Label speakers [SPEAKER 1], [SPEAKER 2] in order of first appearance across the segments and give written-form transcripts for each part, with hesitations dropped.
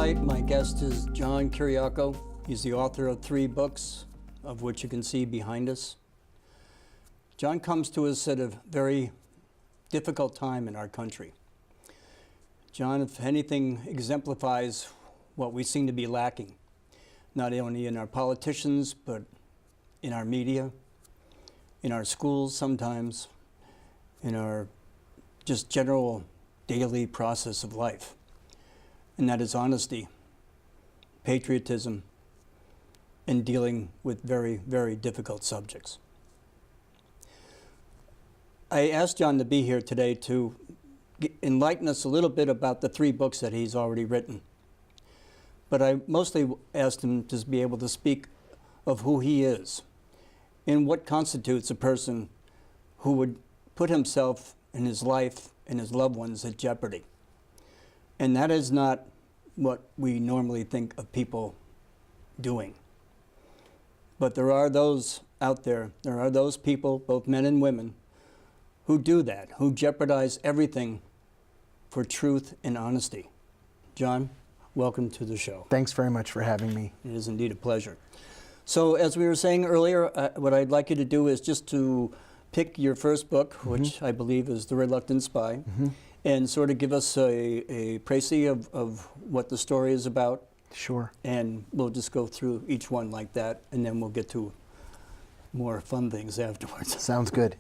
[SPEAKER 1] Foresight. My guest is John Kiriakou. He's the author of 3 books, of which you can see behind us. John comes to us at a very difficult time in our country. John, if anything, exemplifies what we seem to be lacking, not only in our politicians, but in our media, in our schools sometimes, in our just general daily process of life. And that is honesty, patriotism, and dealing with very, very difficult subjects. I asked John to be here today to enlighten us a little bit about the 3 books that he's already written. But I mostly asked him to be able to speak of who he is and what constitutes a person who would put himself and his life and his loved ones at jeopardy. And that is not what we normally think of people doing. But there are those out there, there are those people, both men and women, who do that, who jeopardize everything for truth and honesty. John, welcome to the show.
[SPEAKER 2] Thanks very much for having me.
[SPEAKER 1] It is indeed a pleasure. So as we were saying earlier, what I'd like you to do is just to pick your first book, which I believe is The Reluctant Spy, and sort of give us a précis of what the story is about.
[SPEAKER 2] Sure.
[SPEAKER 1] And we'll just go through each one like that, and then we'll get to more fun things afterwards.
[SPEAKER 2] Sounds good.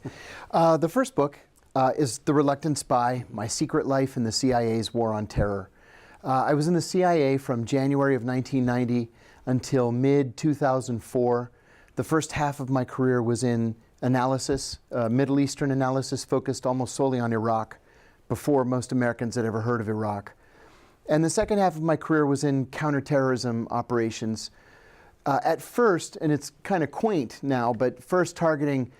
[SPEAKER 2] The first book is The Reluctant Spy, My Secret Life in the CIA's War on Terror. I was in the CIA from January of 1990 until mid-2004. The first half of my career was in analysis, Middle Eastern analysis focused almost solely on Iraq, before most Americans had ever heard of Iraq. And the second half of my career was in counterterrorism operations. At first, and it's kind of quaint now, but first targeting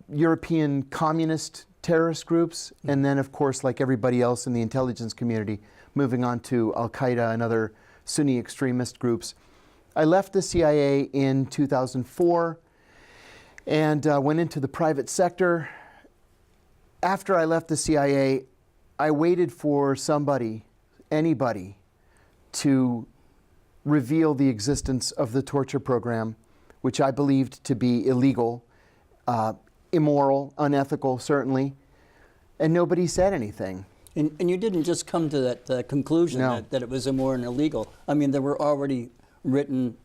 [SPEAKER 2] European communist terrorist groups, and then, of course, like everybody else in the intelligence community, moving on to Al-Qaeda and other Sunni extremist groups. I left the CIA in 2004 and went into the private sector. After I left the CIA, I waited for somebody, anybody, to reveal the existence of the torture program, which I believed to be illegal, immoral, unethical, certainly, and nobody said anything.
[SPEAKER 1] And you didn't just come to that conclusion that it was immoral and illegal. I mean, there were already written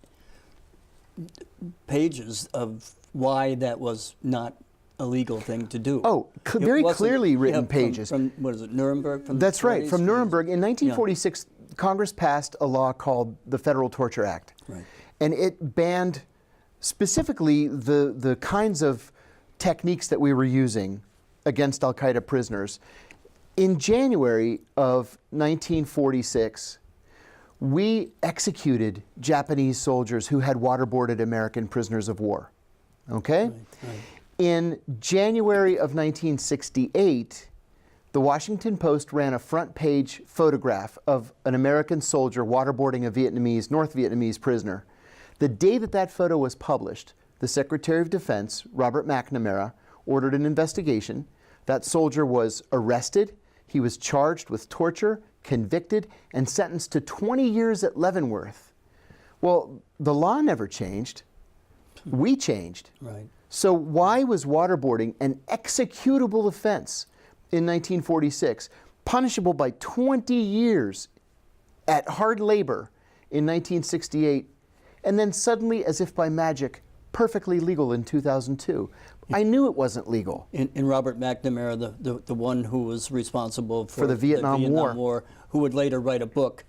[SPEAKER 1] pages of why that was not a legal thing to do.
[SPEAKER 2] Oh, very clearly written pages.
[SPEAKER 1] From what is it, Nuremberg?
[SPEAKER 2] That's right, from Nuremberg. In 1946, Congress passed a law called the Federal Torture Act.
[SPEAKER 1] Right.
[SPEAKER 2] And it banned specifically the kinds of techniques that we were using against Al-Qaeda prisoners. In January of 1946, we executed Japanese soldiers who had waterboarded American prisoners of war. Okay?
[SPEAKER 1] Right, right.
[SPEAKER 2] In January of 1968, the Washington Post ran a front page photograph of an American soldier waterboarding a North Vietnamese prisoner. The day that that photo was published, the Secretary of Defense, Robert McNamara, ordered an investigation. That soldier was arrested. He was charged with torture, convicted, and sentenced to 20 years at Leavenworth. Well, the law never changed. We changed.
[SPEAKER 1] Right.
[SPEAKER 2] So why was waterboarding an executable offense in 1946, punishable by 20 years at hard labor in 1968, and then suddenly, as if by magic, perfectly legal in 2002? I knew it wasn't legal.
[SPEAKER 1] And Robert McNamara, the one who was responsible for
[SPEAKER 2] the Vietnam War,
[SPEAKER 1] who would later write a book.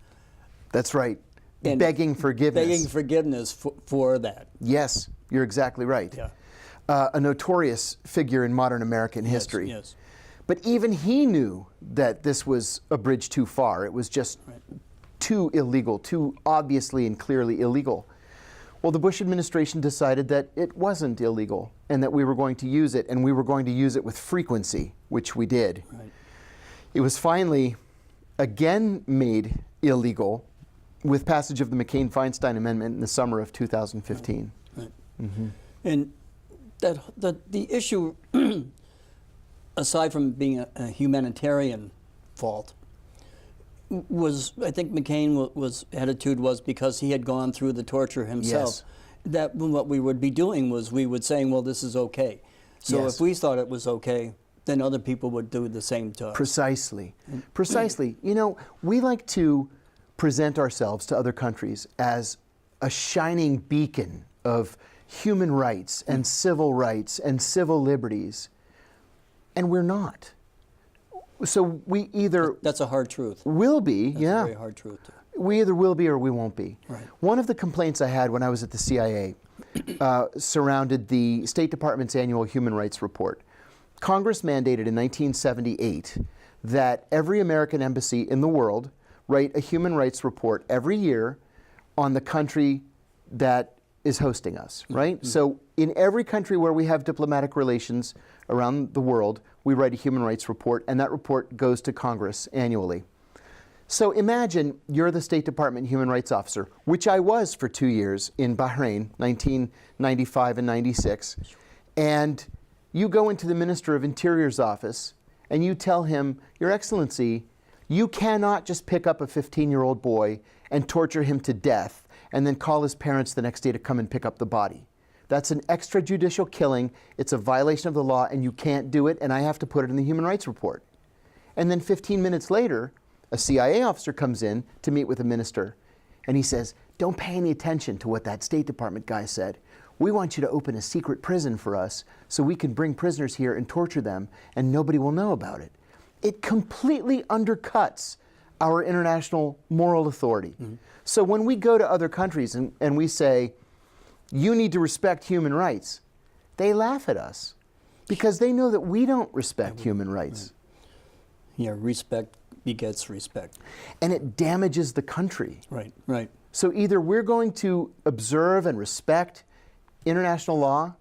[SPEAKER 2] That's right. Begging forgiveness.
[SPEAKER 1] Begging forgiveness for that.
[SPEAKER 2] Yes, you're exactly right.
[SPEAKER 1] Yeah.
[SPEAKER 2] A notorious figure in modern American history.
[SPEAKER 1] Yes.
[SPEAKER 2] But even he knew that this was a bridge too far. It was just too illegal, too obviously and clearly illegal. Well, the Bush administration decided that it wasn't illegal and that we were going to use it, and we were going to use it with frequency, which we did.
[SPEAKER 1] Right.
[SPEAKER 2] It was finally again made illegal with passage of the McCain-Feinstein Amendment in the summer of 2015.
[SPEAKER 1] Right. And the issue, aside from being a humanitarian fault, I think McCain attitude was because he had gone through the torture himself.
[SPEAKER 2] Yes.
[SPEAKER 1] That what we would be doing was we would saying, well, this is okay. So
[SPEAKER 2] Yes.
[SPEAKER 1] if we thought it was okay, then other people would do the same to us.
[SPEAKER 2] Precisely. Precisely. You know, we like to present ourselves to other countries as a shining beacon of human rights and civil liberties, and we're not. So we either
[SPEAKER 1] That's a hard truth.
[SPEAKER 2] will be,
[SPEAKER 1] That's
[SPEAKER 2] yeah,
[SPEAKER 1] a very hard truth.
[SPEAKER 2] we either will be or we won't be.
[SPEAKER 1] Right.
[SPEAKER 2] One of the complaints I had when I was at the CIA surrounded the State Department's annual human rights report. Congress mandated in 1978 that every American embassy in the world write a human rights report every year on the country that is hosting us, right?
[SPEAKER 1] Mm-hmm.
[SPEAKER 2] So in every country where we have diplomatic relations around the world, we write a human rights report, and that report goes to Congress annually. So imagine you're the State Department human rights officer, which I was for 2 years in Bahrain, 1995 and 96, and you go into the Minister of Interior's office and you tell him, Your Excellency, you cannot just pick up a 15-year-old boy and torture him to death and then call his parents the next day to come and pick up the body. That's an extrajudicial killing. It's a violation of the law, and you can't do it, and I have to put it in the human rights report. And then 15 minutes later, a CIA officer comes in to meet with the minister, and he says, don't pay any attention to what that State Department guy said. We want you to open a secret prison for us so we can bring prisoners here and torture them, and nobody will know about it. It completely undercuts our international moral authority. Mm-hmm. So when we go to other countries and we say, you need to respect human rights, they laugh at us because they know that we don't respect human rights.
[SPEAKER 1] Right. Yeah, respect begets respect.
[SPEAKER 2] And it damages the country.
[SPEAKER 1] Right, right.
[SPEAKER 2] So either we're going to observe and respect international law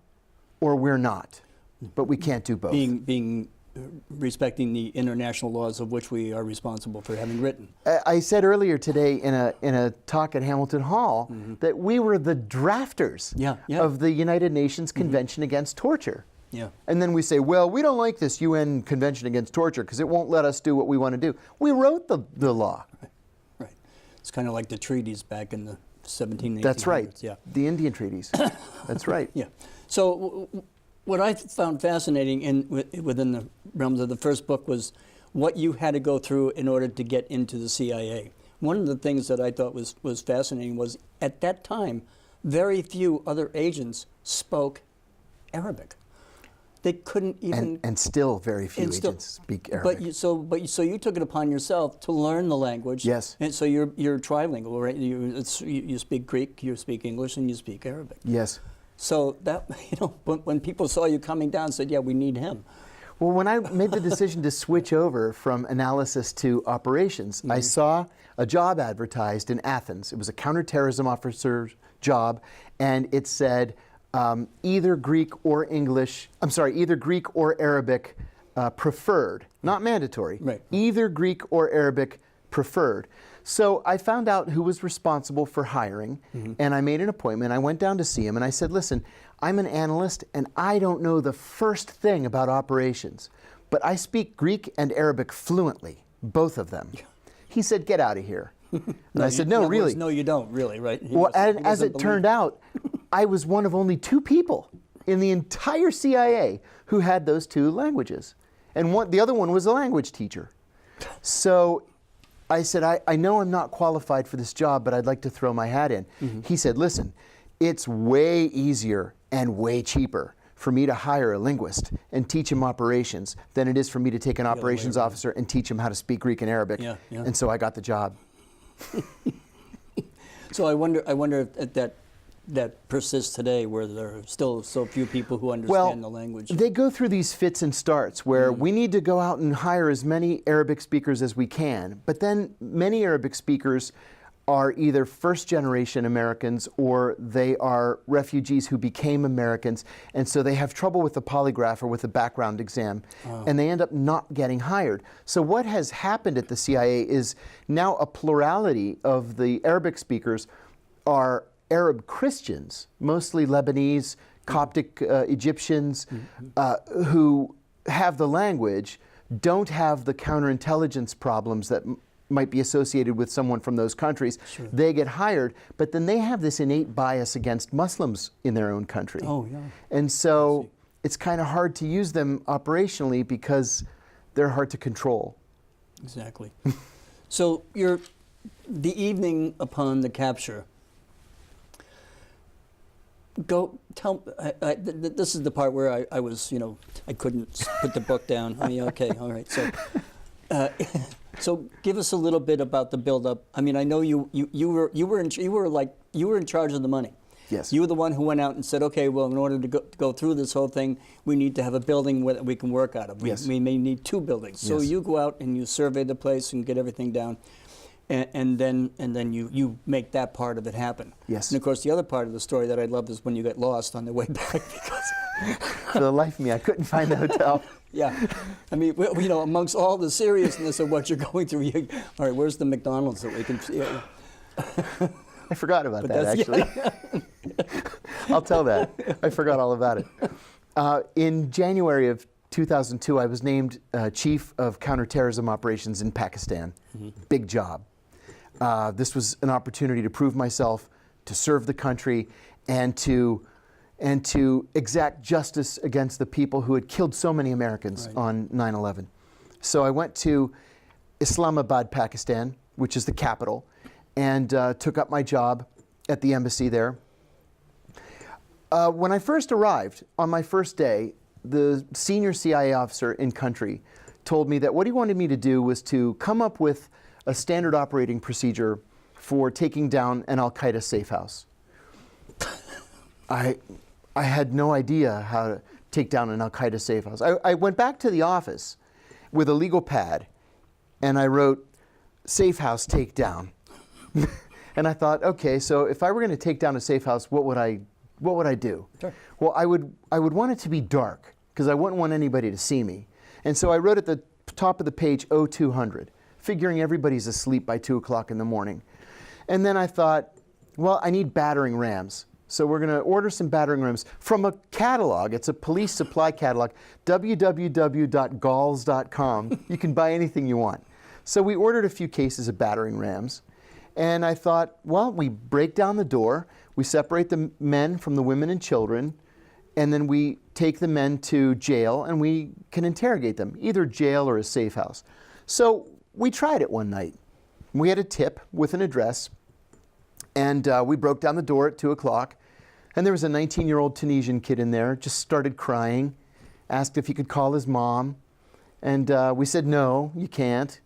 [SPEAKER 2] or we're not. But we can't do both.
[SPEAKER 1] Respecting the international laws of which we are responsible for having written.
[SPEAKER 2] I said earlier today in a talk at Hamilton Hall that we were the drafters of the United Nations Convention Against Torture.
[SPEAKER 1] Yeah.
[SPEAKER 2] And then we say, well, we don't like this UN Convention Against Torture because it won't let us do what we want to do. We wrote the law.
[SPEAKER 1] Right. It's kind of like the treaties back in the 1700s.
[SPEAKER 2] That's right.
[SPEAKER 1] Yeah.
[SPEAKER 2] The Indian treaties. That's right.
[SPEAKER 1] Yeah. So what I found fascinating within the realms of the first book was what you had to go through in order to get into the CIA. One of the things that I thought was fascinating was at that time, very few other agents spoke Arabic. They couldn't even...
[SPEAKER 2] And still very few agents speak Arabic.
[SPEAKER 1] So you took it upon yourself to learn the language.
[SPEAKER 2] Yes.
[SPEAKER 1] And so you're trilingual, right? You speak Greek, you speak English, and you speak Arabic.
[SPEAKER 2] Yes.
[SPEAKER 1] So that, when people saw you coming down, said, yeah, we need him.
[SPEAKER 2] Well, when I made the decision to switch over from analysis to operations, I saw a job advertised in Athens. It was a counterterrorism officer's job, and it said either Greek or Arabic preferred, not mandatory.
[SPEAKER 1] Right.
[SPEAKER 2] Either Greek or Arabic preferred. So I found out who was responsible for hiring, and I made an appointment. I went down to see him, and I said, listen, I'm an analyst, and I don't know the first thing about operations, but I speak Greek and Arabic fluently, both of them. He said, get out of here. And I said, no, really.
[SPEAKER 1] No, you don't, really, right?
[SPEAKER 2] Well, as it turned out, I was one of only 2 people in the entire CIA who had those 2 languages. And the other one was a language teacher. So I said, I know I'm not qualified for this job, but I'd like to throw my hat in. He said, listen, it's way easier and way cheaper for me to hire a linguist and teach him operations than it is for me to take an operations officer and teach him how to speak Greek and Arabic.
[SPEAKER 1] Yeah, yeah.
[SPEAKER 2] And so I got the job.
[SPEAKER 1] So I wonder if that persists today, where there are still so few people who understand the language.
[SPEAKER 2] They go through these fits and starts where we need to go out and hire as many Arabic speakers as we can, but then many Arabic speakers are either first-generation Americans or they are refugees who became Americans, and so they have trouble with the polygraph or with the background exam, and they end up not getting hired. So what has happened at the CIA is now a plurality of the Arabic speakers are Arab Christians, mostly Lebanese, Coptic Egyptians, who have the language, don't have the counterintelligence problems that might be associated with someone from those countries.
[SPEAKER 1] Sure.
[SPEAKER 2] They get hired, but then they have this innate bias against Muslims in their own country.
[SPEAKER 1] Oh, yeah.
[SPEAKER 2] And so it's kind of hard to use them operationally because they're hard to control.
[SPEAKER 1] Exactly. So the evening upon the capture, this is the part where I was, I couldn't put the book down. I mean, okay, all right. So give us a little bit about the buildup. I mean, I know you were in charge of the money.
[SPEAKER 2] Yes.
[SPEAKER 1] You were the one who went out and said, okay, well, in order to go through this whole thing, we need to have a building that we can work out of.
[SPEAKER 2] Yes.
[SPEAKER 1] We may need 2 buildings. So
[SPEAKER 2] Yes.
[SPEAKER 1] you go out and you survey the place and get everything down. And then you make that part of it happen.
[SPEAKER 2] Yes.
[SPEAKER 1] And of course, the other part of the story that I love is when you get lost on the way back because.
[SPEAKER 2] For the life of me, I couldn't find the hotel.
[SPEAKER 1] Yeah, I mean, amongst all the seriousness of what you're going through, all right, where's the McDonald's that we can?
[SPEAKER 2] I forgot about that, actually. I'll tell that. I forgot all about it. In January of 2002, I was named Chief of Counterterrorism Operations in Pakistan. Mm-hmm. Big job. This was an opportunity to prove myself, to serve the country, and to exact justice against the people who had killed so many Americans on 9/11. So I went to Islamabad, Pakistan, which is the capital, and took up my job at the embassy there. When I first arrived, on my first day, the senior CIA officer in country told me that what he wanted me to do was to come up with a standard operating procedure for taking down an Al-Qaeda safe house. I had no idea how to take down an Al-Qaeda safe house. I went back to the office with a legal pad and I wrote, safe house take down. And I thought, okay, so if I were going to take down a safe house, what would I do?
[SPEAKER 1] Sure.
[SPEAKER 2] Well, I would want it to be dark because I wouldn't want anybody to see me. And so I wrote at the top of the page 0200, figuring everybody's asleep by 2 o'clock in the morning. And then I thought, well, I need battering rams. So we're going to order some battering rams from a catalog. It's a police supply catalog, www.galls.com. You can buy anything you want. So we ordered a few cases of battering rams. And I thought, well, we break down the door, we separate the men from the women and children, and then we take the men to jail and we can interrogate them, either jail or a safe house. So we tried it one night. We had a tip with an address, and we broke down the door at 2 o'clock. And there was a 19-year-old Tunisian kid in there, just started crying, asked if he could call his mom. And we said, no, you can't.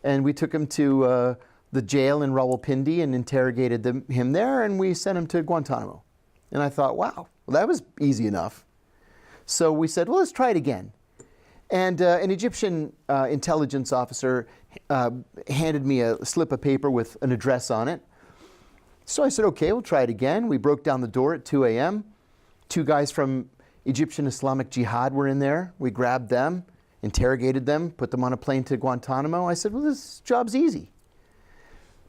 [SPEAKER 2] And we took him to the jail in Rawalpindi and interrogated him there, and we sent him to Guantanamo. And I thought, wow, well, that was easy enough. So we said, well, let's try it again. And an Egyptian intelligence officer handed me a slip of paper with an address on it. So I said, okay, we'll try it again. We broke down the door at 2 a.m. 2 guys from Egyptian Islamic Jihad were in there. We grabbed them, interrogated them, put them on a plane to Guantanamo. I said, well, this job's easy.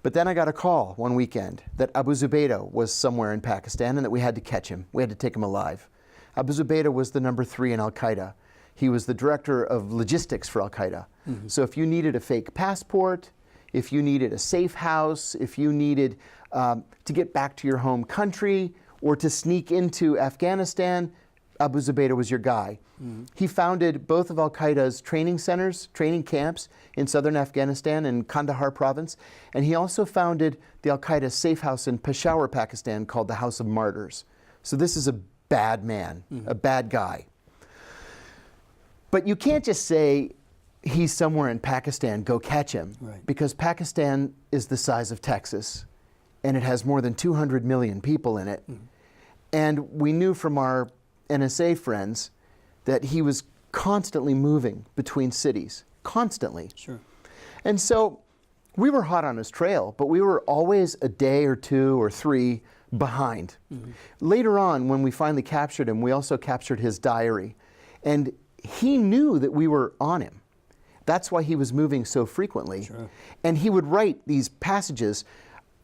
[SPEAKER 2] But then I got a call one weekend that Abu Zubaydah was somewhere in Pakistan and that we had to catch him. We had to take him alive. Abu Zubaydah was the number 3 in Al-Qaeda. He was the director of logistics for Al-Qaeda. Mm-hmm. So if you needed a fake passport, if you needed a safe house, if you needed to get back to your home country or to sneak into Afghanistan, Abu Zubaydah was your guy. Mm-hmm. He founded both of Al-Qaeda's training centers, training camps in southern Afghanistan and Kandahar province. And he also founded the Al-Qaeda safe house in Peshawar, Pakistan called the House of Martyrs. So this is a bad man, mm-hmm. a bad guy. But you can't just say, he's somewhere in Pakistan, go catch him.
[SPEAKER 1] Right.
[SPEAKER 2] Because Pakistan is the size of Texas, and it has more than 200 million people in it. Mm-hmm. And we knew from our NSA friends that he was constantly moving between cities, constantly.
[SPEAKER 1] Sure.
[SPEAKER 2] And so we were hot on his trail, but we were always a day or 2 or 3 behind. Mm-hmm. Later on, when we finally captured him, we also captured his diary. And he knew that we were on him. That's why he was moving so frequently.
[SPEAKER 1] Sure.
[SPEAKER 2] And he would write these passages.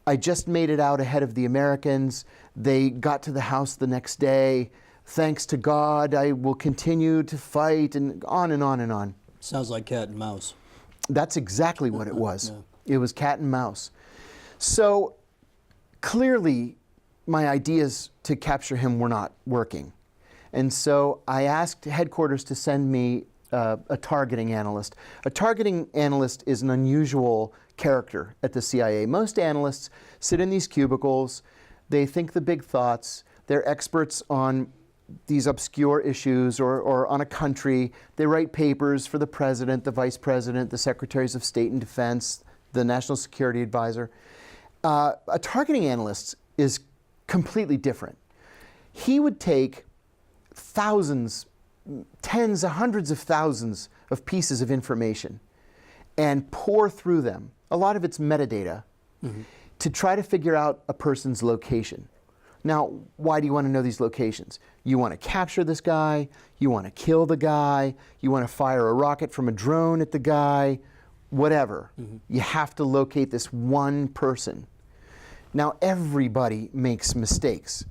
[SPEAKER 2] I just made it out ahead of the Americans. They got to the house the next day. Thanks to God, I will continue to fight, and on and on and on.
[SPEAKER 1] Sounds like cat and mouse.
[SPEAKER 2] That's exactly what it was.
[SPEAKER 1] Yeah.
[SPEAKER 2] It was cat and mouse. So clearly, my ideas to capture him were not working. And so I asked headquarters to send me a targeting analyst. A targeting analyst is an unusual character at the CIA. Most analysts sit in these cubicles, they think the big thoughts, they're experts on these obscure issues or on a country. They write papers for the president, the vice president, the secretaries of state and defense, the national security advisor. A targeting analyst is completely different. He would take thousands, tens of hundreds of thousands of pieces of information and pour through them. A lot of it's metadata to try to figure out a person's location. Now, why do you want to know these locations? You want to capture this guy, you want to kill the guy, you want to fire a rocket from a drone at the guy, whatever. You have to locate this one person. Now, everybody makes mistakes.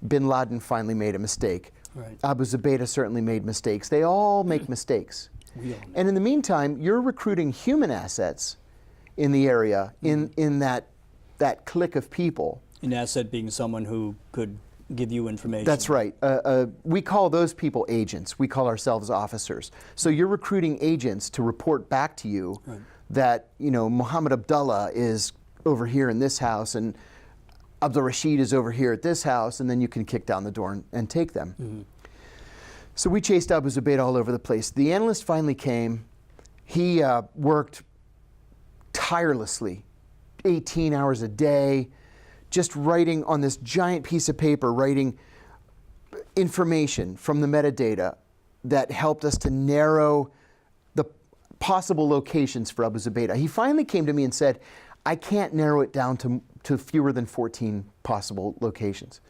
[SPEAKER 2] Bin Laden finally made a mistake.
[SPEAKER 1] Right.
[SPEAKER 2] Abu Zubaydah certainly made mistakes. They all make mistakes. And in the meantime, you're recruiting human assets in the area, in that clique of people.
[SPEAKER 1] An asset being someone who could give you information.
[SPEAKER 2] That's right. We call those people agents. We call ourselves officers. So you're recruiting agents to report back to you that, you know, Muhammad Abdullah is over here in this house and Abdul Rashid is over here at this house, and then you can kick down the door and take them. So we chased Abu Zubaydah all over the place. The analyst finally came. He worked tirelessly, 18 hours a day, just writing on this giant piece of paper, writing information from the metadata that helped us to narrow the possible locations for Abu Zubaydah. He finally came to me and said, I can't narrow it down to fewer than 14 possible locations.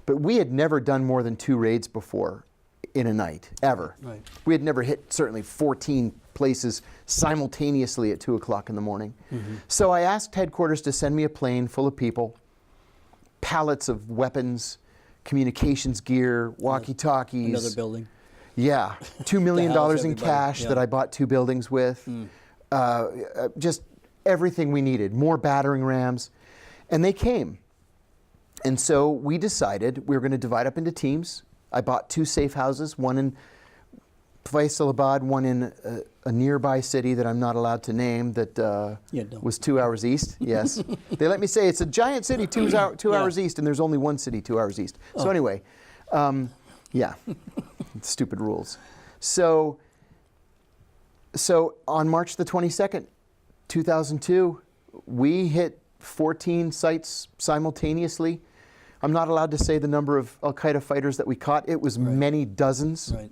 [SPEAKER 2] But we had never done more than 2 raids before in a night, ever.
[SPEAKER 1] Right.
[SPEAKER 2] We had never hit certainly 14 places simultaneously at 2 o'clock in the morning. So I asked headquarters to send me a plane full of people, pallets of weapons, communications gear, walkie-talkies.
[SPEAKER 1] Another building.
[SPEAKER 2] Yeah, $2 million in cash
[SPEAKER 1] yeah.
[SPEAKER 2] that I bought 2 buildings with. Just everything we needed, more battering rams. And they came. And so we decided we were going to divide up into teams. I bought 2 safe houses, one in Faisalabad, one in a nearby city that I'm not allowed to name that was 2 hours east. Yes. They let me say it's a giant city 2 hours east, and there's only one city 2 hours east. So anyway, yeah, stupid rules. So on March the 22nd, 2002, we hit 14 sites simultaneously. I'm not allowed to say the number of al-Qaeda fighters that we caught. It was many dozens.
[SPEAKER 1] Right.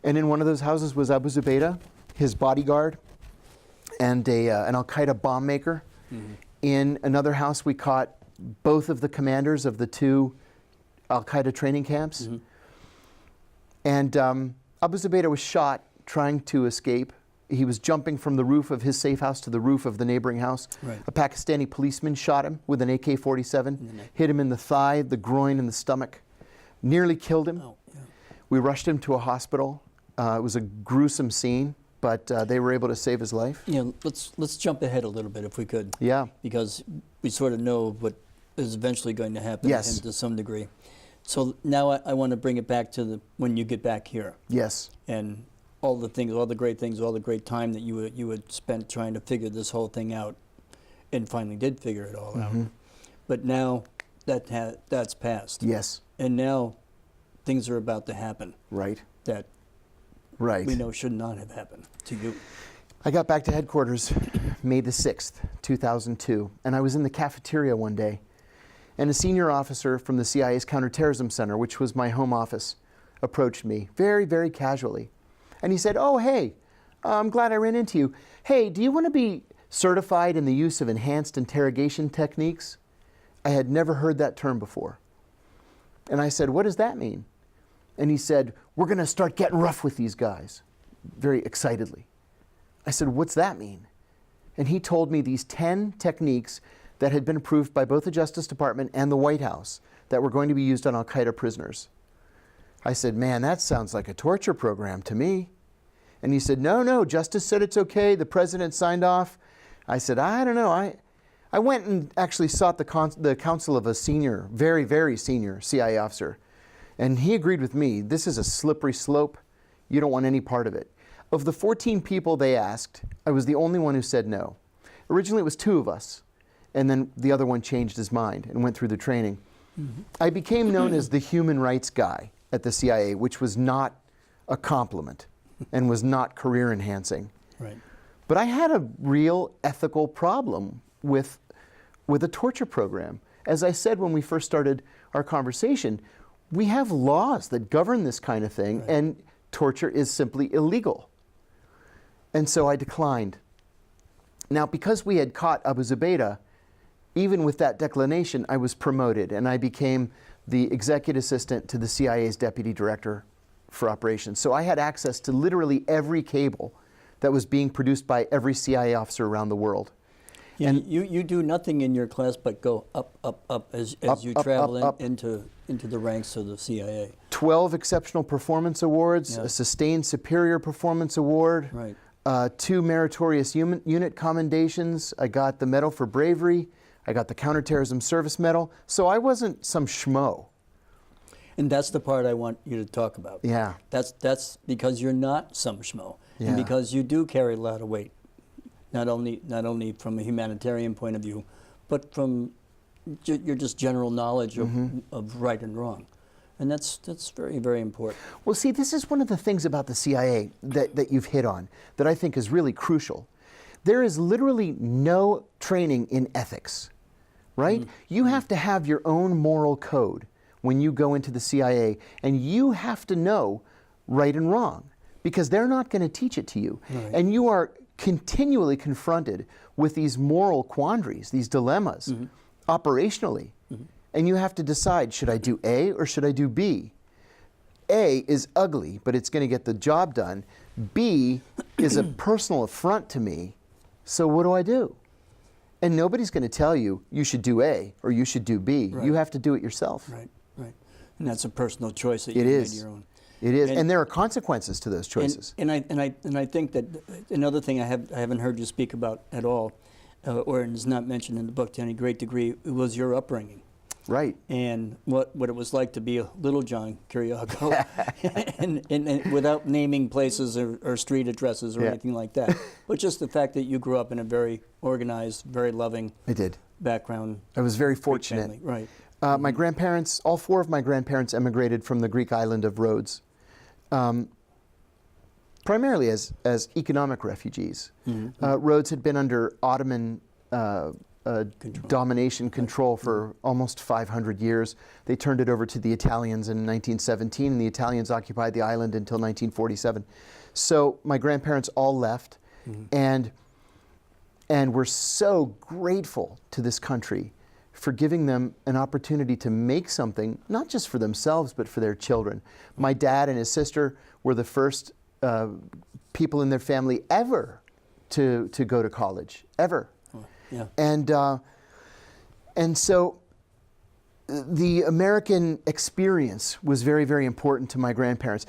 [SPEAKER 2] And in one of those houses was Abu Zubaydah, his bodyguard, and an al-Qaeda bomb maker. In another house, we caught both of the commanders of the 2 al-Qaeda training camps. And Abu Zubaydah was shot trying to escape. He was jumping from the roof of his safe house to the roof of the neighboring house. A Pakistani policeman shot him with an AK-47, hit him in the thigh, the groin, and the stomach, nearly killed him. We rushed him to a hospital. It was a gruesome scene, but they were able to save his life.
[SPEAKER 1] Yeah, let's jump ahead a little bit if we could.
[SPEAKER 2] Yeah.
[SPEAKER 1] Because we sort of know what is eventually going to happen to him to some degree. So now I want to bring it back to when you get back here.
[SPEAKER 2] Yes.
[SPEAKER 1] And all the things, all the great things, all the great time that you had spent trying to figure this whole thing out, and finally did figure it all out. But now that's passed.
[SPEAKER 2] Yes.
[SPEAKER 1] And now things are about to happen.
[SPEAKER 2] Right.
[SPEAKER 1] That we know should not have happened to you.
[SPEAKER 2] I got back to headquarters May the 6th, 2002, and I was in the cafeteria one day, and a senior officer from the CIA's Counterterrorism Center, which was my home office, approached me very, very casually. And he said, oh, hey, I'm glad I ran into you. Hey, do you want to be certified in the use of enhanced interrogation techniques? I had never heard that term before. And I said, what does that mean? And he said, we're going to start getting rough with these guys, very excitedly. I said, what's that mean? And he told me these 10 techniques that had been approved by both the Justice Department and the White House that were going to be used on al-Qaeda prisoners. I said, man, that sounds like a torture program to me. And he said, no, Justice said it's okay. The president signed off. I said, I don't know. I went and actually sought the counsel of a senior, very, very senior CIA officer. And he agreed with me. This is a slippery slope. You don't want any part of it. Of the 14 people they asked, I was the only one who said no. Originally, it was 2 of us. And then the other one changed his mind and went through the training. Mm-hmm. I became known as the human rights guy at the CIA, which was not a compliment and was not career enhancing.
[SPEAKER 1] Right.
[SPEAKER 2] But I had a real ethical problem with a torture program. As I said when we first started our conversation, we have laws that govern this kind of thing, right, and torture is simply illegal. And so I declined. Now, because we had caught Abu Zubaydah, even with that declination, I was promoted, and I became the executive assistant to the CIA's deputy director for operations. So I had access to literally every cable that was being produced by every CIA officer around the world.
[SPEAKER 1] Yeah, and you do nothing in your class but go up, up, up as you travel into the ranks of the CIA.
[SPEAKER 2] 12 Exceptional Performance Awards, yeah, a Sustained Superior Performance Award,
[SPEAKER 1] right,
[SPEAKER 2] 2 Meritorious Unit Commendations. I got the Medal for Bravery. I got the Counterterrorism Service Medal. So I wasn't some schmo.
[SPEAKER 1] And that's the part I want you to talk about.
[SPEAKER 2] Yeah.
[SPEAKER 1] That's because you're not some schmo,
[SPEAKER 2] yeah,
[SPEAKER 1] and because you do carry a lot of weight. Not only from a humanitarian point of view, but from your just general knowledge of, mm-hmm, of right and wrong. And that's very, very important.
[SPEAKER 2] Well, see, this is one of the things about the CIA that you've hit on that I think is really crucial. There is literally no training in ethics, right? Mm-hmm. You have to have your own moral code when you go into the CIA, and you have to know right and wrong, because they're not going to teach it to you. Right. And you are continually confronted with these moral quandaries, these dilemmas, mm-hmm, operationally. Mm-hmm. And you have to decide, should I do A or should I do B? A is ugly, but it's going to get the job done. B is a personal affront to me, so what do I do? And nobody's going to tell you, you should do A or you should do B. Right. You have to do it yourself.
[SPEAKER 1] Right, right. And that's a personal choice that you made your own.
[SPEAKER 2] It is, and there are consequences to those choices.
[SPEAKER 1] And I think that another thing I haven't heard you speak about at all, or is not mentioned in the book to any great degree, was your upbringing.
[SPEAKER 2] Right.
[SPEAKER 1] And what it was like to be a little John Kiriakou, and without naming places or street addresses or, yeah, anything like that, but just the fact that you grew up in a very organized, very loving,
[SPEAKER 2] I did,
[SPEAKER 1] background.
[SPEAKER 2] I was very fortunate.
[SPEAKER 1] Family. Right.
[SPEAKER 2] My grandparents, all 4 of my grandparents emigrated from the Greek island of Rhodes. Primarily as economic refugees. Mm-hmm. Rhodes had been under Ottoman control for almost 500 years. They turned it over to the Italians in 1917, and the Italians occupied the island until 1947. So my grandparents all left, mm-hmm, and we're so grateful to this country for giving them an opportunity to make something, not just for themselves, but for their children. My dad and his sister were the first people in their family ever to go to college, ever. Oh, yeah. And so the American experience was very, very important to my grandparents.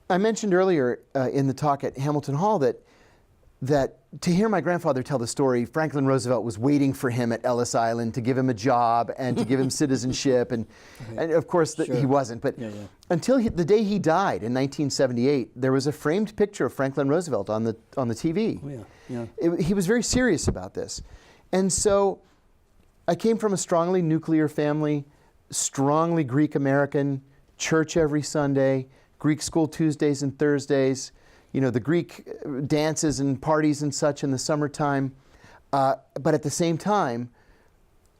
[SPEAKER 2] I mentioned earlier in the talk at Hamilton Hall that to hear my grandfather tell the story, Franklin Roosevelt was waiting for him at Ellis Island to give him a job and to give him citizenship, and of course sure, he wasn't. But until the day he died in 1978, there was a framed picture of Franklin Roosevelt on the TV. Oh, yeah. He was very serious about this, and so I came from a strongly nuclear family, strongly Greek American, church every Sunday, Greek school Tuesdays and Thursdays. You know, the Greek dances and parties and such in the summertime, but at the same time,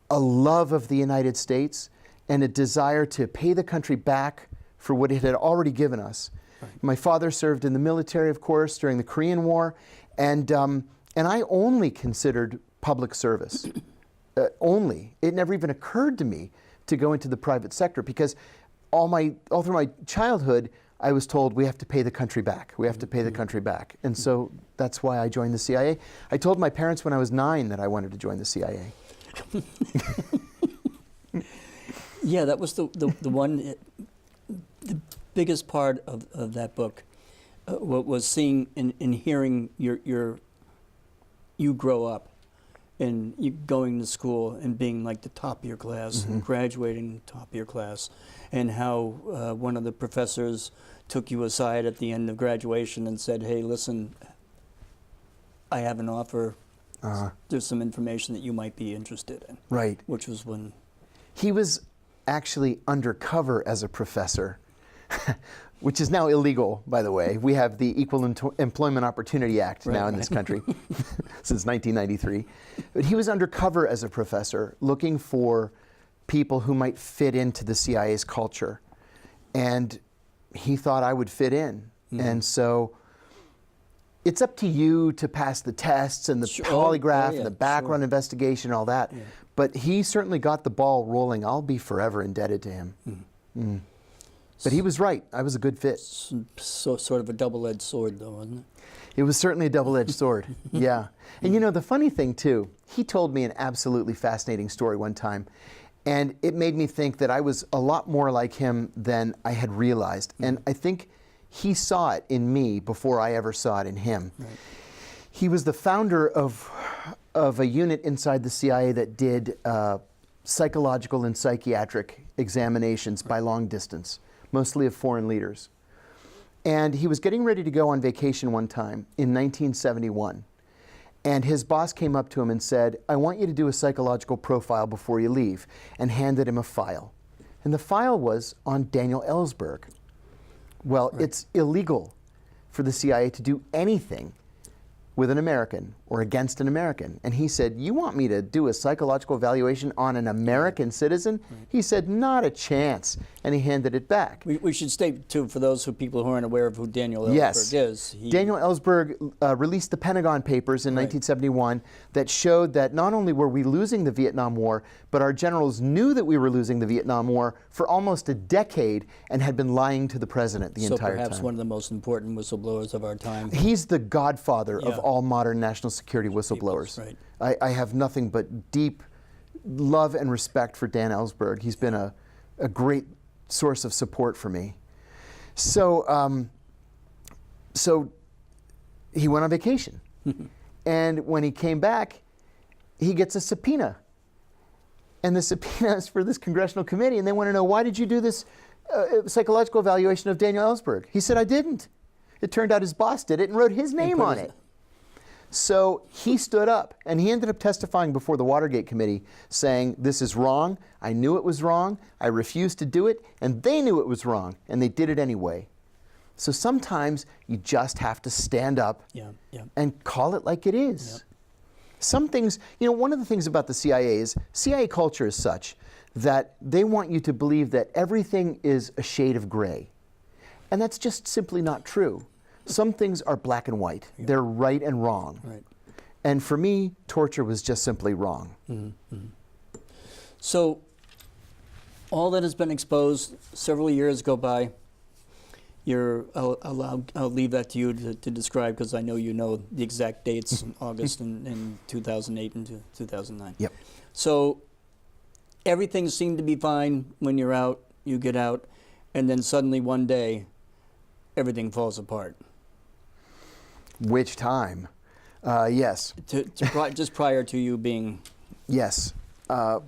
[SPEAKER 2] a love of the United States and a desire to pay the country back for what it had already given us. Right. My father served in the military, of course, during the Korean War, and I only considered public service. Only. It never even occurred to me to go into the private sector, because all through my childhood, I was told we have to pay the country back. We have to pay the country back. And so that's why I joined the CIA. I told my parents when I was 9 that I wanted to join the CIA.
[SPEAKER 1] Yeah, that was the one, the biggest part of that book, what was seeing and hearing you grow up and you going to school and being like the top of your class and graduating top of your class, and how one of the professors took you aside at the end of graduation and said, "Hey, listen, I have an offer. There's some information that you might be interested in."
[SPEAKER 2] Right.
[SPEAKER 1] Which was when
[SPEAKER 2] he was actually undercover as a professor, which is now illegal, by the way. We have the Equal Employment Opportunity Act now in this country since 1993. But he was undercover as a professor looking for people who might fit into the CIA's culture. And he thought I would fit in. And so it's up to you to pass the tests and the polygraph and the background investigation and all that.
[SPEAKER 1] Yeah.
[SPEAKER 2] But he certainly got the ball rolling. I'll be forever indebted to him. But he was right. I was a good fit.
[SPEAKER 1] So sort of a double-edged sword, though, wasn't it?
[SPEAKER 2] It was certainly a double-edged sword. Yeah. And you know, the funny thing, too, he told me an absolutely fascinating story one time. And it made me think that I was a lot more like him than I had realized. And I think he saw it in me before I ever saw it in him. Right. He was the founder of a unit inside the CIA that did psychological and psychiatric examinations by long distance, mostly of foreign leaders. And he was getting ready to go on vacation one time in 1971. And his boss came up to him and said, "I want you to do a psychological profile before you leave," and handed him a file. And the file was on Daniel Ellsberg. Well, it's illegal for the CIA to do anything with an American or against an American. And he said, "You want me to do a psychological evaluation on an American citizen?" He said, "Not a chance." And he handed it back.
[SPEAKER 1] We should state, too, for those people who aren't aware of who Daniel Ellsberg is.
[SPEAKER 2] Daniel Ellsberg released the Pentagon Papers in 1971 that showed that not only were we losing the Vietnam War, but our generals knew that we were losing the Vietnam War for almost a decade and had been lying to the president the entire time.
[SPEAKER 1] So perhaps one of the most important whistleblowers of our time.
[SPEAKER 2] He's the godfather of all modern national security whistleblowers.
[SPEAKER 1] Right.
[SPEAKER 2] I have nothing but deep love and respect for Dan Ellsberg. He's been a great source of support for me. So, so he went on vacation. And when he came back, he gets a subpoena. And the subpoena is for this congressional committee, and they want to know, why did you do this psychological evaluation of Daniel Ellsberg? He said, "I didn't." It turned out his boss did it and wrote his name on it. So he stood up, and he ended up testifying before the Watergate Committee saying, "This is wrong. I knew it was wrong. I refused to do it, and they knew it was wrong, and they did it anyway." So sometimes you just have to stand up and call it like it is. Some things, you know, one of the things about the CIA is CIA culture is such that they want you to believe that everything is a shade of gray. And that's just simply not true. Some things are black and white. They're right and wrong.
[SPEAKER 1] Right.
[SPEAKER 2] And for me, torture was just simply wrong.
[SPEAKER 1] So all that has been exposed, several years go by. I'll leave that to you to describe, because I know you know the exact dates, August in 2008 and 2009.
[SPEAKER 2] Yep.
[SPEAKER 1] So everything seemed to be fine when you're out, you get out, and then suddenly one day, everything falls apart.
[SPEAKER 2] Which time? Yes.
[SPEAKER 1] Just prior to you being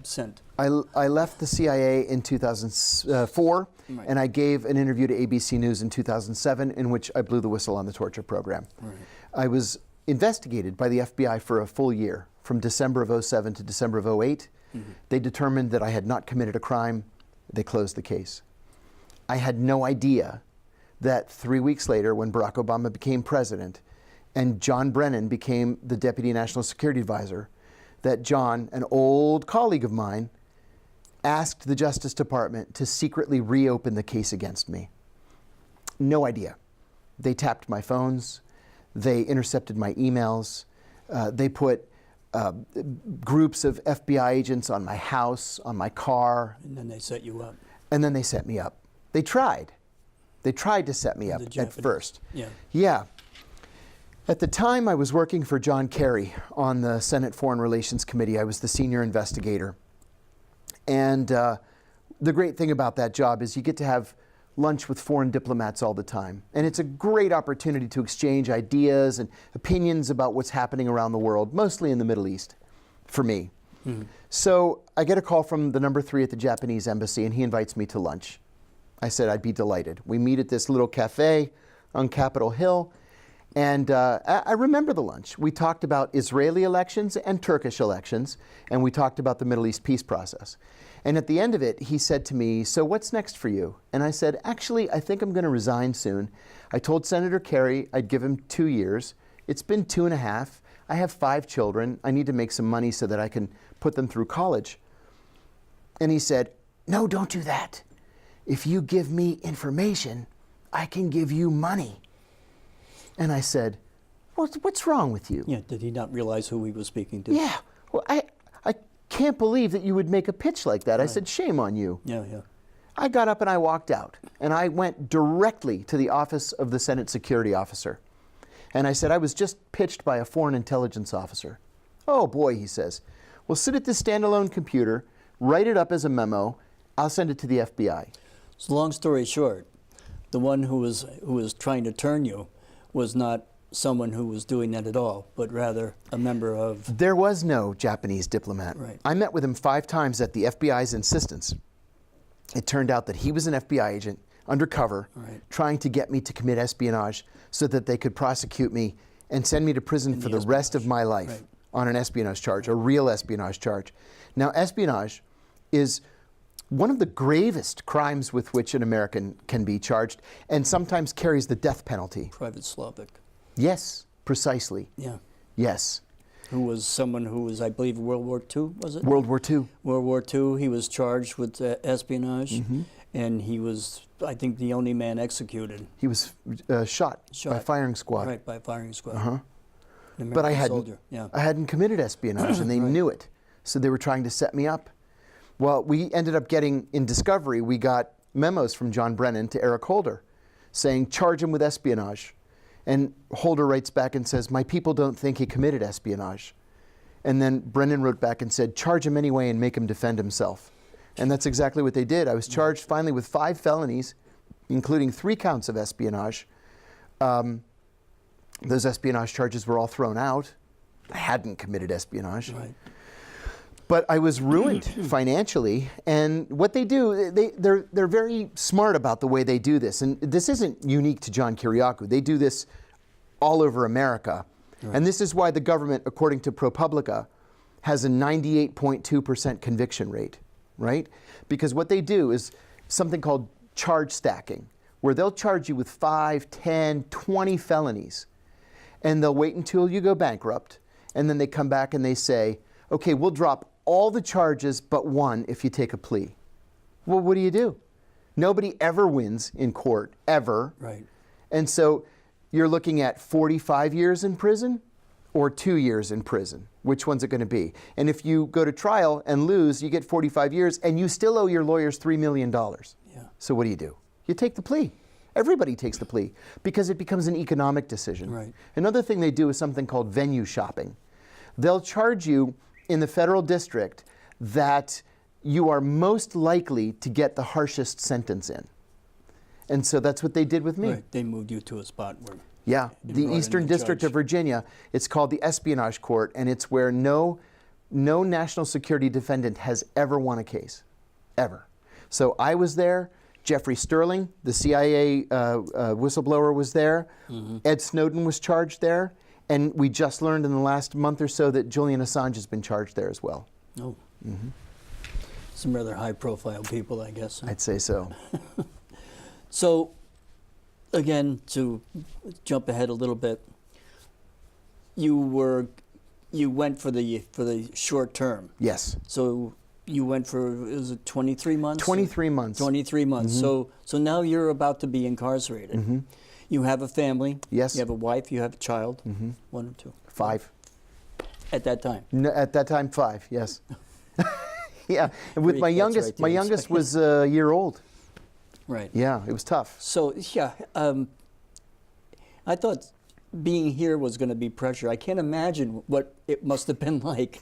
[SPEAKER 1] sent.
[SPEAKER 2] I left the CIA in 2004, and I gave an interview to ABC News in 2007 in which I blew the whistle on the torture program.
[SPEAKER 1] Right.
[SPEAKER 2] I was investigated by the FBI for a full year, from December of 2007 to December of 2008. They determined that I had not committed a crime. They closed the case. I had no idea that 3 weeks later, when Barack Obama became president and John Brennan became the Deputy National Security Advisor, that John, an old colleague of mine, asked the Justice Department to secretly reopen the case against me. No idea. They tapped my phones. They intercepted my emails. They put groups of FBI agents on my house, on my car.
[SPEAKER 1] And then they set you up.
[SPEAKER 2] And then they set me up. They tried. They tried to set me up at first. Yeah. At the time, I was working for John Kerry on the Senate Foreign Relations Committee. I was the senior investigator. And the great thing about that job is you get to have lunch with foreign diplomats all the time. And it's a great opportunity to exchange ideas and opinions about what's happening around the world, mostly in the Middle East. for me. So I get a call from the number 3 at the Japanese embassy, and he invites me to lunch. I said I'd be delighted. We meet at this little cafe on Capitol Hill, and I remember the lunch. We talked about Israeli elections and Turkish elections, and we talked about the Middle East peace process. And at the end of it, he said to me, "So what's next for you?" And I said, "Actually, I think I'm going to resign soon. I told Senator Kerry I'd give him 2 years. It's been 2.5. I have 5 children. I need to make some money so that I can put them through college." And he said, "No, don't do that. If you give me information, I can give you money." And I said, what's wrong with you?
[SPEAKER 1] Yeah, did he not realize who he was speaking to?
[SPEAKER 2] Yeah, well, I can't believe that you would make a pitch like that. I said, "Shame on you."
[SPEAKER 1] Yeah.
[SPEAKER 2] I got up and I walked out, and I went directly to the office of the Senate Security Officer. And I said, "I was just pitched by a foreign intelligence officer." "Oh boy," he says. "Well, sit at this standalone computer, write it up as a memo. I'll send it to the FBI."
[SPEAKER 1] So long story short, the one who was trying to turn you was not someone who was doing that at all, but rather a member of...
[SPEAKER 2] There was no Japanese diplomat.
[SPEAKER 1] Right.
[SPEAKER 2] I met with him 5 times at the FBI's insistence. It turned out that he was an FBI agent, undercover, trying to get me to commit espionage so that they could prosecute me and send me to prison for the rest of my life on an espionage charge, a real espionage charge. Now, espionage is one of the gravest crimes with which an American can be charged, and sometimes carries the death penalty.
[SPEAKER 1] Private Slavic.
[SPEAKER 2] Yes, precisely.
[SPEAKER 1] Yeah.
[SPEAKER 2] Yes.
[SPEAKER 1] Who was someone who was, I believe, World War II, was it?
[SPEAKER 2] World War II.
[SPEAKER 1] World War II. He was charged with espionage, and he was, I think, the only man executed.
[SPEAKER 2] He was shot by firing squad.
[SPEAKER 1] Right, by firing squad. An
[SPEAKER 2] But I
[SPEAKER 1] soldier.
[SPEAKER 2] hadn't committed espionage, and they knew it. So they were trying to set me up. Well, we ended up getting, in discovery, we got memos from John Brennan to Eric Holder saying, "Charge him with espionage." And Holder writes back and says, "My people don't think he committed espionage." And then Brennan wrote back and said, "Charge him anyway and make him defend himself." And that's exactly what they did. I was charged finally with 5 felonies, including 3 counts of espionage. Those espionage charges were all thrown out. I hadn't committed espionage.
[SPEAKER 1] Right.
[SPEAKER 2] But I was ruined financially, and what they do, they're very smart about the way they do this. And this isn't unique to John Kiriakou. They do this all over America. And this is why the government, according to ProPublica, has a 98.2% conviction rate, right? Because what they do is something called charge stacking, where they'll charge you with 5, 10, 20 felonies, and they'll wait until you go bankrupt, and then they come back and they say, "Okay, we'll drop all the charges but one if you take a plea." Well, what do? Nobody ever wins in court, ever.
[SPEAKER 1] Right.
[SPEAKER 2] And so you're looking at 45 years in prison or 2 years in prison. Which one's it going to be? And if you go to trial and lose, you get 45 years and you still owe your lawyers $3 million.
[SPEAKER 1] Yeah.
[SPEAKER 2] So what do? You take the plea. Everybody takes the plea because it becomes an economic decision.
[SPEAKER 1] Right.
[SPEAKER 2] Another thing they do is something called venue shopping. They'll charge you in the federal district that you are most likely to get the harshest sentence in. And so that's what they did with me.
[SPEAKER 1] Right. They moved you to a spot where...
[SPEAKER 2] Yeah, the Eastern District of Virginia. It's called the Espionage Court, and it's where no national security defendant has ever won a case, ever. So I was there. Jeffrey Sterling, the CIA whistleblower, was there. Ed Snowden was charged there. And we just learned in the last month or so that Julian Assange has been charged there as well.
[SPEAKER 1] Oh. Some rather high-profile people, I guess.
[SPEAKER 2] I'd say so.
[SPEAKER 1] So, again, to jump ahead a little bit, you went for the short term.
[SPEAKER 2] Yes.
[SPEAKER 1] So you went for, is it 23 months?
[SPEAKER 2] 23 months.
[SPEAKER 1] 23 months. So now you're about to be incarcerated. You have a family.
[SPEAKER 2] Yes.
[SPEAKER 1] You have a wife. You have a child. 1 or 2.
[SPEAKER 2] 5.
[SPEAKER 1] At that time.
[SPEAKER 2] No, at that time, 5. Yes. Yeah. And with my youngest,
[SPEAKER 1] right,
[SPEAKER 2] my
[SPEAKER 1] yes.
[SPEAKER 2] youngest was a year old.
[SPEAKER 1] Right.
[SPEAKER 2] Yeah, it was tough.
[SPEAKER 1] So yeah, I thought being here was going to be pressure. I can't imagine what it must have been like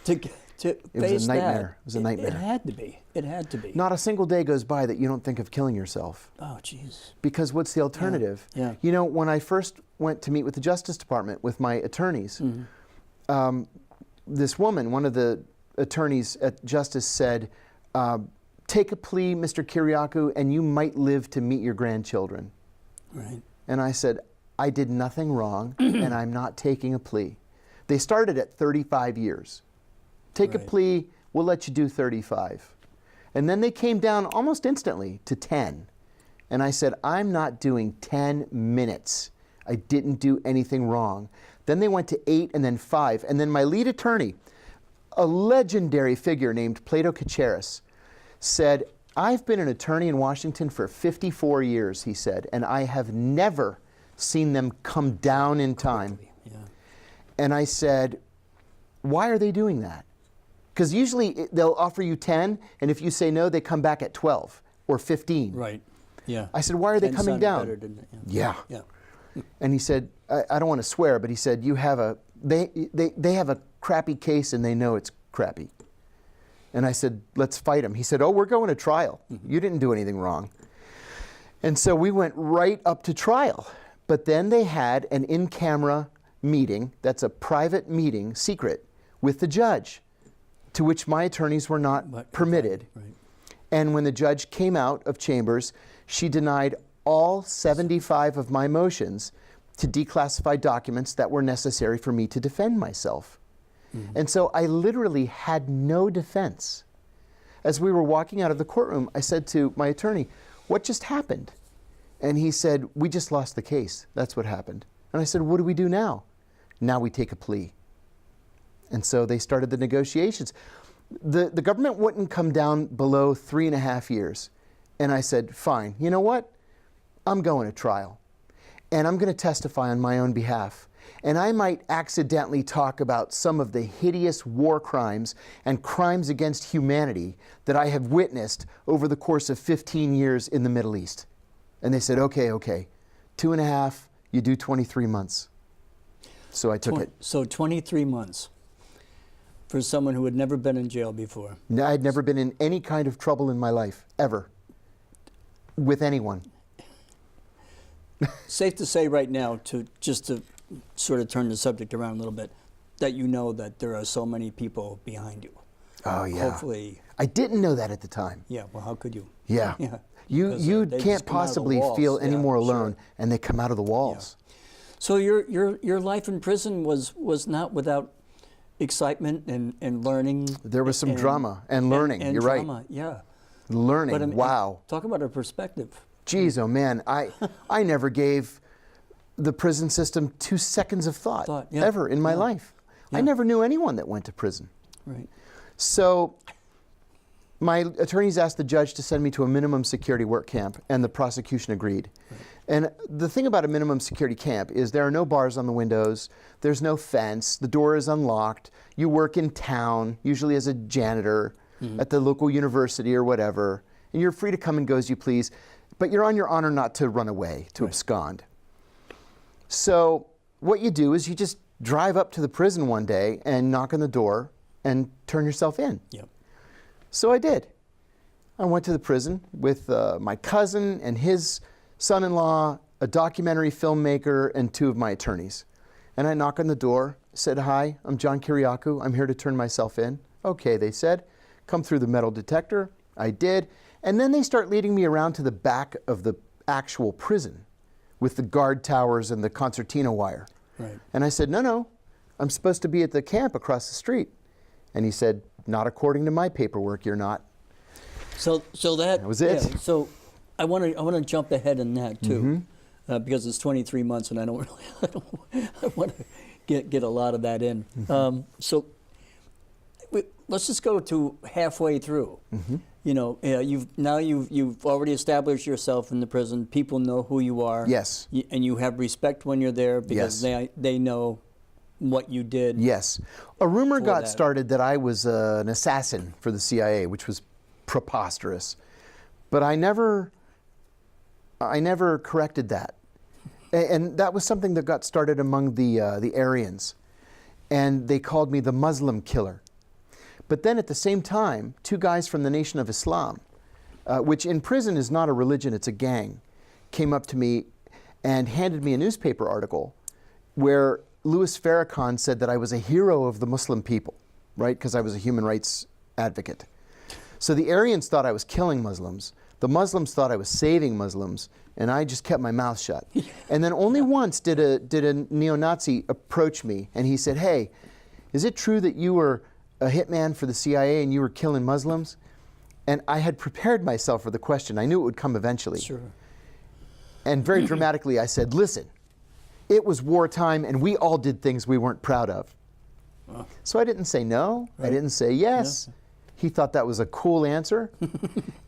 [SPEAKER 1] to face that.
[SPEAKER 2] It was a nightmare. It was a nightmare.
[SPEAKER 1] It had to be. It had to be.
[SPEAKER 2] Not a single day goes by that you don't think of killing yourself.
[SPEAKER 1] Oh, jeez.
[SPEAKER 2] Because what's the alternative?
[SPEAKER 1] Yeah.
[SPEAKER 2] You know, when I first went to meet with the Justice Department with my attorneys, this woman, one of the attorneys at Justice, said, take a plea, Mr. Kiriakou, and you might live to meet your grandchildren.
[SPEAKER 1] Right.
[SPEAKER 2] And I said, I did nothing wrong, and I'm not taking a plea. They started at 35 years. Take a
[SPEAKER 1] Right.
[SPEAKER 2] plea, we'll let you do 35. And then they came down almost instantly to 10. And I said, I'm not doing 10 minutes. I didn't do anything wrong. Then they went to 8 and then 5. And then my lead attorney, a legendary figure named Plato Kacharis, said, I've been an attorney in Washington for 54 years, he said, and I have never seen them come down in time.
[SPEAKER 1] Yeah.
[SPEAKER 2] And I said, why are they doing that? Because usually they'll offer you 10, and if you say no, they come back at 12 or 15.
[SPEAKER 1] Right. Yeah.
[SPEAKER 2] I said, why are they
[SPEAKER 1] 10
[SPEAKER 2] coming
[SPEAKER 1] sounded
[SPEAKER 2] down?
[SPEAKER 1] better, didn't it?
[SPEAKER 2] Yeah.
[SPEAKER 1] Yeah.
[SPEAKER 2] And he said, I don't want to swear, but he said, you have a, they have a crappy case and they know it's crappy. And I said, let's fight them. He said, oh, we're going to trial. You didn't do anything wrong. And so we went right up to trial. But then they had an in-camera meeting, that's a private meeting, secret, with the judge, to which my attorneys were not permitted.
[SPEAKER 1] Right.
[SPEAKER 2] And when the judge came out of chambers, she denied all 75 of my motions to declassify documents that were necessary for me to defend myself. And so I literally had no defense. As we were walking out of the courtroom, I said to my attorney, what just happened? And he said, we just lost the case. That's what happened. And I said, what do we do now? Now we take a plea. And so they started the negotiations. The government wouldn't come down below 3.5 years. And I said, fine, you know what? I'm going to trial. And I'm going to testify on my own behalf. And I might accidentally talk about some of the hideous war crimes and crimes against humanity that I have witnessed over the course of 15 years in the Middle East. And they said, okay, 2.5, you do 23 months. So I took it.
[SPEAKER 1] So 23 months for someone who had never been in jail before.
[SPEAKER 2] No, I'd never been in any kind of trouble in my life, ever, with anyone.
[SPEAKER 1] Safe to say right now, to sort of turn the subject around a little bit, that you know that there are so many people behind you.
[SPEAKER 2] Oh, yeah.
[SPEAKER 1] Hopefully.
[SPEAKER 2] I didn't know that at the time.
[SPEAKER 1] Yeah, well, how could you?
[SPEAKER 2] Yeah.
[SPEAKER 1] Yeah.
[SPEAKER 2] You
[SPEAKER 1] Because, they
[SPEAKER 2] can't
[SPEAKER 1] just come out of the
[SPEAKER 2] possibly
[SPEAKER 1] walls.
[SPEAKER 2] feel any
[SPEAKER 1] Yeah,
[SPEAKER 2] more
[SPEAKER 1] sure.
[SPEAKER 2] alone, and they come out of the walls.
[SPEAKER 1] So your life in prison was not without excitement and learning.
[SPEAKER 2] There was some
[SPEAKER 1] and-
[SPEAKER 2] drama and learning.
[SPEAKER 1] and
[SPEAKER 2] You're
[SPEAKER 1] drama,
[SPEAKER 2] right.
[SPEAKER 1] yeah.
[SPEAKER 2] Learning.
[SPEAKER 1] But I mean,
[SPEAKER 2] wow.
[SPEAKER 1] Talk about a perspective.
[SPEAKER 2] Geez, oh man, I never gave the prison system 2 seconds of thought,
[SPEAKER 1] Yeah.
[SPEAKER 2] ever in my
[SPEAKER 1] Yeah.
[SPEAKER 2] life. I
[SPEAKER 1] Yeah.
[SPEAKER 2] never knew anyone that went to prison.
[SPEAKER 1] Right.
[SPEAKER 2] So my attorneys asked the judge to send me to a minimum security work camp, and the prosecution agreed.
[SPEAKER 1] Right.
[SPEAKER 2] And the thing about a minimum security camp is there are no bars on the windows, there's no fence, the door is unlocked, you work in town, usually as a janitor at the local university or whatever, and you're free to come and go as you please, but you're on your honor not to run away, to abscond. So what you do is you just drive up to the prison one day and knock on the door and turn yourself in.
[SPEAKER 1] Yep.
[SPEAKER 2] So I did. I went to the prison with my cousin and his son-in-law, a documentary filmmaker, and 2 of my attorneys. And I knocked on the door, said, hi, I'm John Kiriakou. I'm here to turn myself in. Okay, they said. Come through the metal detector. I did. And then they start leading me around to the back of the actual prison with the guard towers and the concertina wire.
[SPEAKER 1] Right.
[SPEAKER 2] And I said, no, I'm supposed to be at the camp across the street. And he said, not according to my paperwork, you're not.
[SPEAKER 1] So that
[SPEAKER 2] was it.
[SPEAKER 1] Yeah, so I want to jump ahead in that too, because it's 23 months, and I want to get a lot of that in. So let's just go to halfway through. You know, you've already established yourself in the prison. People know who you are.
[SPEAKER 2] Yes.
[SPEAKER 1] And you have respect when you're there because they know what you did.
[SPEAKER 2] Yes. A rumor got
[SPEAKER 1] that.
[SPEAKER 2] started that I was an assassin for the CIA, which was preposterous. But I never corrected that. And that was something that got started among the Aryans. And they called me the Muslim killer. But then at the same time, 2 guys from the Nation of Islam, which in prison is not a religion, it's a gang, came up to me and handed me a newspaper article where Louis Farrakhan said that I was a hero of the Muslim people, right? Because I was a human rights advocate. So the Aryans thought I was killing Muslims. The Muslims thought I was saving Muslims, and I just kept my mouth shut. And then only once did a neo-Nazi approach me, and he said, "Hey, is it true that you were a hitman for the CIA and you were killing Muslims?" And I had prepared myself for the question. I knew it would come eventually.
[SPEAKER 1] Sure.
[SPEAKER 2] And very dramatically I said, "Listen, it was wartime and we all did things we weren't proud of." So I didn't say no. Right. I didn't say yes. Yeah. He thought that was a cool answer.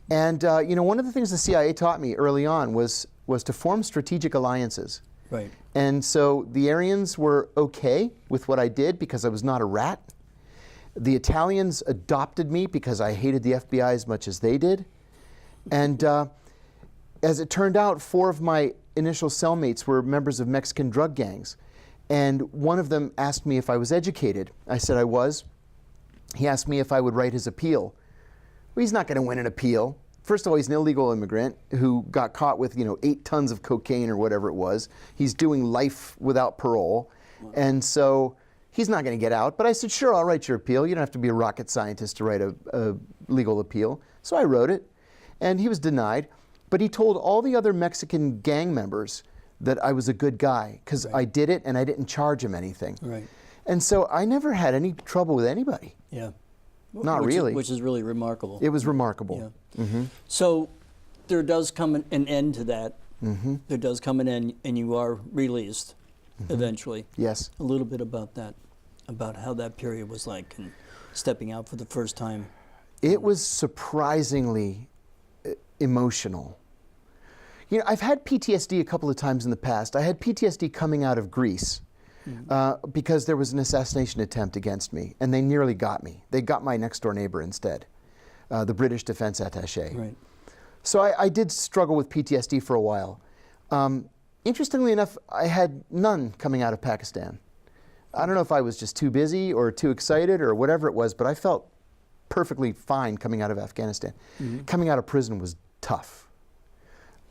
[SPEAKER 2] And you know, one of the things the CIA taught me early on was to form strategic alliances.
[SPEAKER 1] Right.
[SPEAKER 2] And so the Aryans were okay with what I did because I was not a rat. The Italians adopted me because I hated the FBI as much as they did. And as it turned out, 4 of my initial cellmates were members of Mexican drug gangs. And one of them asked me if I was educated. I said I was. He asked me if I would write his appeal. Well, he's not going to win an appeal. First of all, he's an illegal immigrant who got caught with, 8 tons of cocaine or whatever it was. He's doing life without parole. Wow. And so he's not going to get out. But I said, sure, I'll write your appeal. You don't have to be a rocket scientist to write a legal appeal. So I wrote it, and he was denied. But he told all the other Mexican gang members that I was a good guy because I did it and I didn't charge him anything.
[SPEAKER 1] Right.
[SPEAKER 2] And so I never had any trouble with anybody.
[SPEAKER 1] Yeah.
[SPEAKER 2] Not really.
[SPEAKER 1] Which is really remarkable.
[SPEAKER 2] It was remarkable.
[SPEAKER 1] Yeah. Mm-hmm. So there does come an end to that. Mm-hmm. There does come an end, and you are released eventually.
[SPEAKER 2] Yes.
[SPEAKER 1] A little bit about that, about how that period was like and stepping out for the first time.
[SPEAKER 2] It was surprisingly emotional. I've had PTSD a couple of times in the past. I had PTSD coming out of Greece. Because there was an assassination attempt against me, and they nearly got me. They got my next-door neighbor instead, the British defense attaché.
[SPEAKER 1] Right.
[SPEAKER 2] So I did struggle with PTSD for a while. Interestingly enough, I had none coming out of Pakistan. I don't know if I was just too busy or too excited or whatever it was, but I felt perfectly fine coming out of Afghanistan. Mm-hmm. Coming out of prison was tough.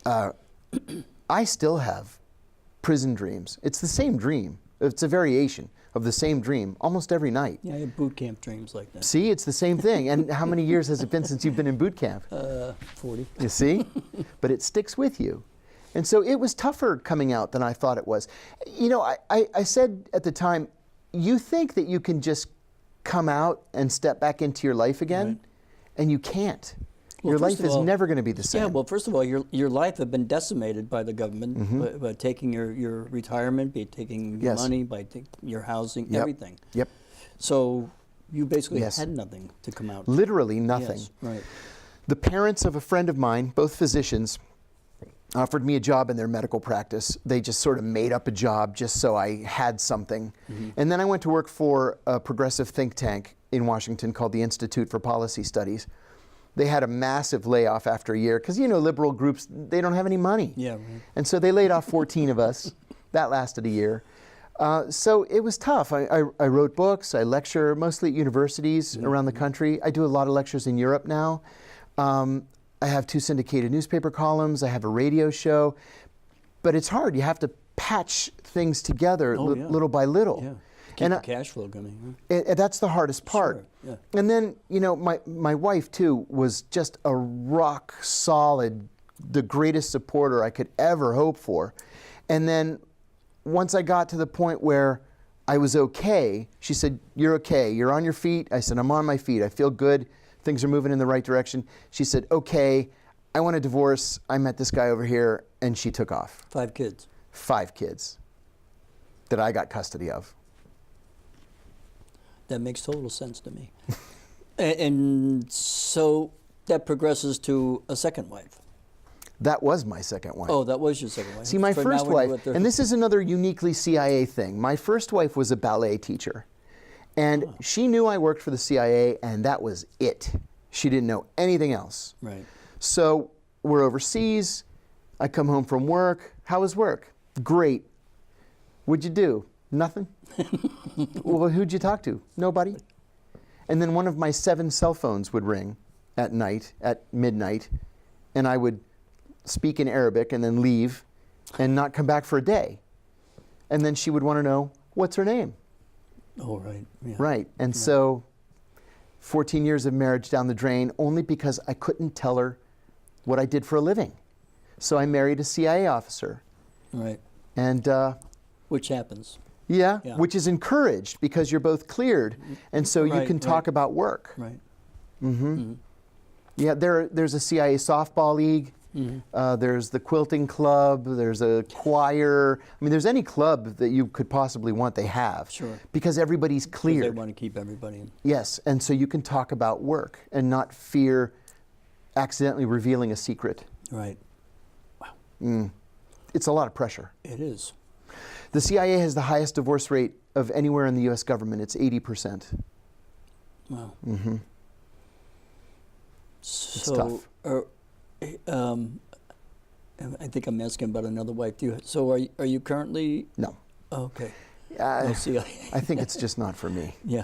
[SPEAKER 2] I still have prison dreams. It's the same dream. It's a variation of the same dream almost every night.
[SPEAKER 1] Yeah, I have boot camp dreams like that.
[SPEAKER 2] See, it's the same thing. And how many years has it been since you've been in boot camp?
[SPEAKER 1] 40.
[SPEAKER 2] You see? But it sticks with you. And so it was tougher coming out than I thought it was. I said at the time, you think that you can just come out and step back into your life again, right. And you can't. Well, your life is never going to be the same.
[SPEAKER 1] Yeah, well, first of all, your life had been decimated by the government, by taking your retirement, by taking your money, by your housing, everything.
[SPEAKER 2] Yep.
[SPEAKER 1] So you basically had nothing to come out.
[SPEAKER 2] Literally nothing.
[SPEAKER 1] Yes, right.
[SPEAKER 2] The parents of a friend of mine, both physicians, offered me a job in their medical practice. They just sort of made up a job just so I had something. And then I went to work for a progressive think tank in Washington called the Institute for Policy Studies. They had a massive layoff after a year because, liberal groups, they don't have any money.
[SPEAKER 1] Yeah, right.
[SPEAKER 2] And so they laid off 14 of us. That lasted a year. So it was tough. I wrote books. I lecture mostly at universities around the country. I do a lot of lectures in Europe now. I have 2 syndicated newspaper columns. I have a radio show. But it's hard. You have to patch things together little by little.
[SPEAKER 1] Yeah. Keep the cash flow going.
[SPEAKER 2] Huh? And that's the hardest part.
[SPEAKER 1] Sure. Yeah.
[SPEAKER 2] And then, my wife, too, was just a rock solid, the greatest supporter I could ever hope for. And then once I got to the point where I was okay, she said, "You're okay. You're on your feet." I said, "I'm on my feet. I feel good. Things are moving in the right direction." She said, "Okay, I want a divorce. I met this guy over here," and she took off.
[SPEAKER 1] 5 kids.
[SPEAKER 2] 5 kids that I got custody of.
[SPEAKER 1] That makes total sense to me. And so that progresses to a second wife.
[SPEAKER 2] That was my second wife.
[SPEAKER 1] Oh, that was your second wife.
[SPEAKER 2] See, my first wife, and this is another uniquely CIA thing. My first wife was a ballet teacher. And she knew I worked for the CIA, and that was it. She didn't know anything else.
[SPEAKER 1] Right.
[SPEAKER 2] So we're overseas. I come home from work. How was work? Great. What'd you do? Nothing. Well, who'd you talk to? Nobody. And then one of my 7 cell phones would ring at night, at midnight, and I would speak in Arabic and then leave and not come back for a day. And then she would want to know, what's her name?
[SPEAKER 1] Oh, right. Yeah.
[SPEAKER 2] Right. And so 14 years of marriage down the drain only because I couldn't tell her what I did for a living. So I married a CIA officer.
[SPEAKER 1] Right.
[SPEAKER 2] And
[SPEAKER 1] Which happens.
[SPEAKER 2] yeah,
[SPEAKER 1] Yeah.
[SPEAKER 2] which is encouraged because you're both cleared. And so you
[SPEAKER 1] Right,
[SPEAKER 2] can talk
[SPEAKER 1] right.
[SPEAKER 2] about work.
[SPEAKER 1] Right.
[SPEAKER 2] Yeah, there's a CIA softball league. There's the quilting club. There's a choir. I mean, there's any club that you could possibly want, they have.
[SPEAKER 1] Sure.
[SPEAKER 2] Because everybody's
[SPEAKER 1] 'Cause
[SPEAKER 2] cleared.
[SPEAKER 1] they want to keep everybody in.
[SPEAKER 2] Yes, and so you can talk about work and not fear accidentally revealing a secret.
[SPEAKER 1] Right.
[SPEAKER 2] It's a lot of pressure.
[SPEAKER 1] It is.
[SPEAKER 2] The CIA has the highest divorce rate of anywhere in the U.S. government. It's 80%.
[SPEAKER 1] Wow.
[SPEAKER 2] It's
[SPEAKER 1] So,
[SPEAKER 2] tough.
[SPEAKER 1] I think I'm asking about another wife. So are you currently?
[SPEAKER 2] No.
[SPEAKER 1] Okay.
[SPEAKER 2] I
[SPEAKER 1] No CIA.
[SPEAKER 2] think it's just not for me.
[SPEAKER 1] Yeah.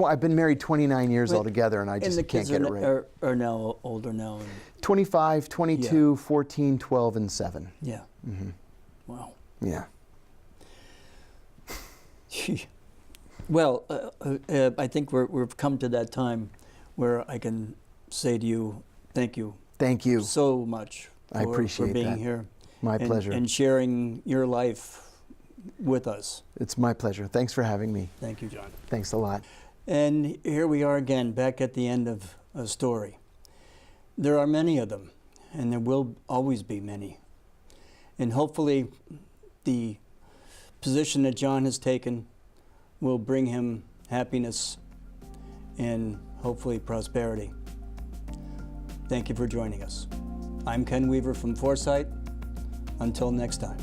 [SPEAKER 2] I've been married 29 years
[SPEAKER 1] But-
[SPEAKER 2] altogether, and I
[SPEAKER 1] And
[SPEAKER 2] just
[SPEAKER 1] the
[SPEAKER 2] can't
[SPEAKER 1] kids
[SPEAKER 2] get it right.
[SPEAKER 1] are now older now. And
[SPEAKER 2] 25, 22, 14, 12, and 7.
[SPEAKER 1] yeah. Wow.
[SPEAKER 2] Yeah.
[SPEAKER 1] Well, I think we've come to that time where I can say to you, thank you
[SPEAKER 2] Thank you.
[SPEAKER 1] so much
[SPEAKER 2] I
[SPEAKER 1] for
[SPEAKER 2] appreciate
[SPEAKER 1] being
[SPEAKER 2] that.
[SPEAKER 1] here.
[SPEAKER 2] My
[SPEAKER 1] and,
[SPEAKER 2] pleasure.
[SPEAKER 1] And sharing your life with us.
[SPEAKER 2] It's my pleasure. Thanks for having me.
[SPEAKER 1] Thank you, John.
[SPEAKER 2] Thanks a lot.
[SPEAKER 1] And here we are again, back at the end of a story. There are many of them, and there will always be many. And hopefully the position that John has taken will bring him happiness and hopefully prosperity. Thank you for joining us. I'm Ken Weaver from Foresight. Until next time.